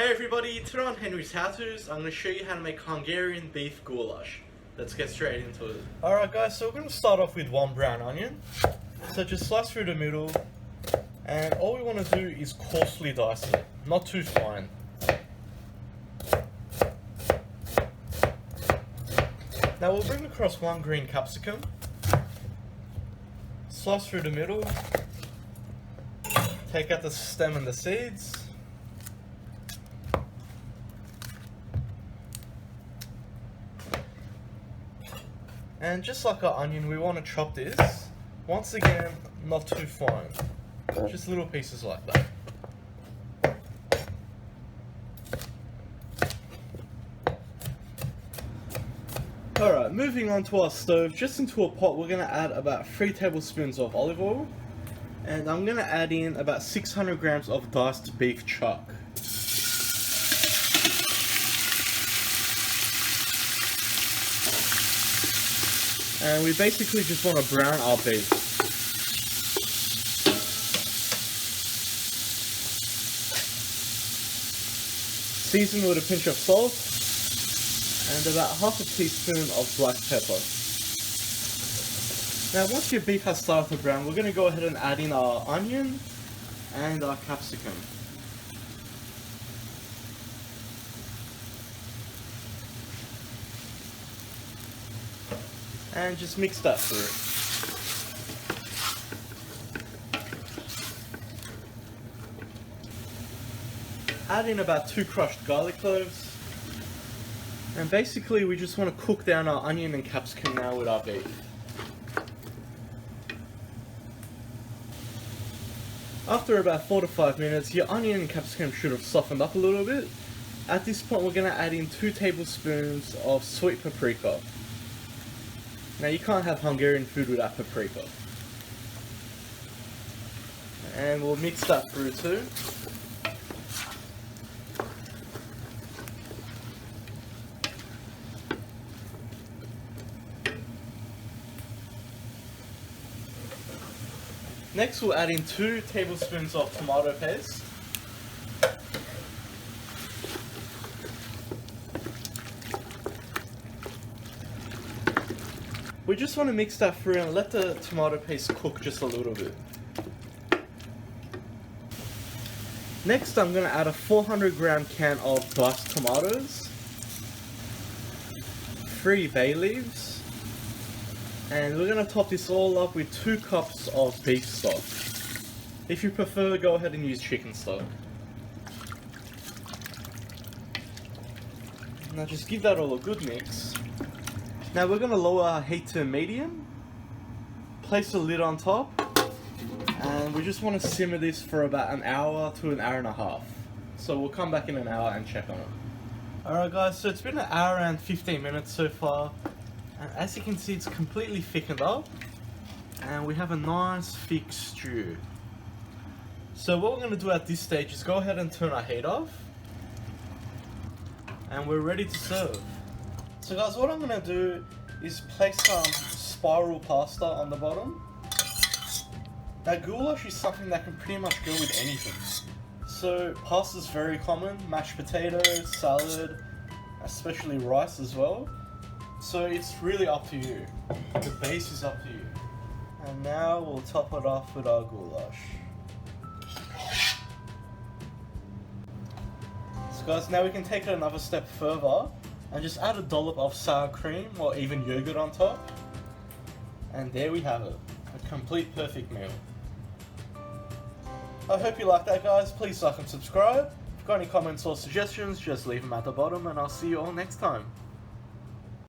Hey everybody, today on Henry's HowTos, I'm going to show you how to make Hungarian beef goulash. Let's get straight into it. Alright guys, so we're going to start off with one brown onion. So just slice through the middle, and all we want to do is coarsely dice it, not too fine. Now we'll bring across one green capsicum, slice through the middle, take out the stem and the seeds. And just like our onion, we want to chop this, once again, not too fine, just little pieces like that. Alright, moving on to our stove, just into a pot we're going to add about 3 tablespoons of olive oil, and I'm going to add in about 600 grams of diced beef chuck. And we basically just want to brown our beef. Season with a pinch of salt and about half a teaspoon of black pepper. Now once your beef has started to brown, we're going to go ahead and add in our onion and our capsicum. And just mix that through. Add in about 2 crushed garlic cloves. And basically we just want to cook down our onion and capsicum now with our beef. After about 4 to 5 minutes, your onion and capsicum should have softened up a little bit. At this point we're going to add in 2 tablespoons of sweet paprika. Now you can't have Hungarian food without paprika. And we'll mix that through too. Next we'll add in 2 tablespoons of tomato paste. We just want to mix that through and let the tomato paste cook just a little bit. Next I'm going to add a 400 gram can of diced tomatoes, 3 bay leaves, and we're going to top this all up with 2 cups of beef stock. If you prefer, go ahead and use chicken stock. Now just give that all a good mix. Now we're going to lower our heat to medium, place the lid on top, and we just want to simmer this for about an hour to an hour and a half. So we'll come back in an hour and check on it. Alright guys, so it's been an hour and 15 minutes so far, and as you can see it's completely thickened up, and we have a nice thick stew. So what we're going to do at this stage is go ahead and turn our heat off, and we're ready to serve. So guys, what I'm going to do is place some spiral pasta on the bottom. Now goulash is something that can pretty much go with anything. So pasta is very common, mashed potatoes, salad, especially rice as well. So it's really up to you. The base is up to you. And now we'll top it off with our goulash. So guys, now we can take it another step further and just add a dollop of sour cream or even yogurt on top. And there we have it, a complete perfect meal. I hope you like that guys, please like and subscribe. If you've got any comments or suggestions, just leave them at the bottom and I'll see you all next time.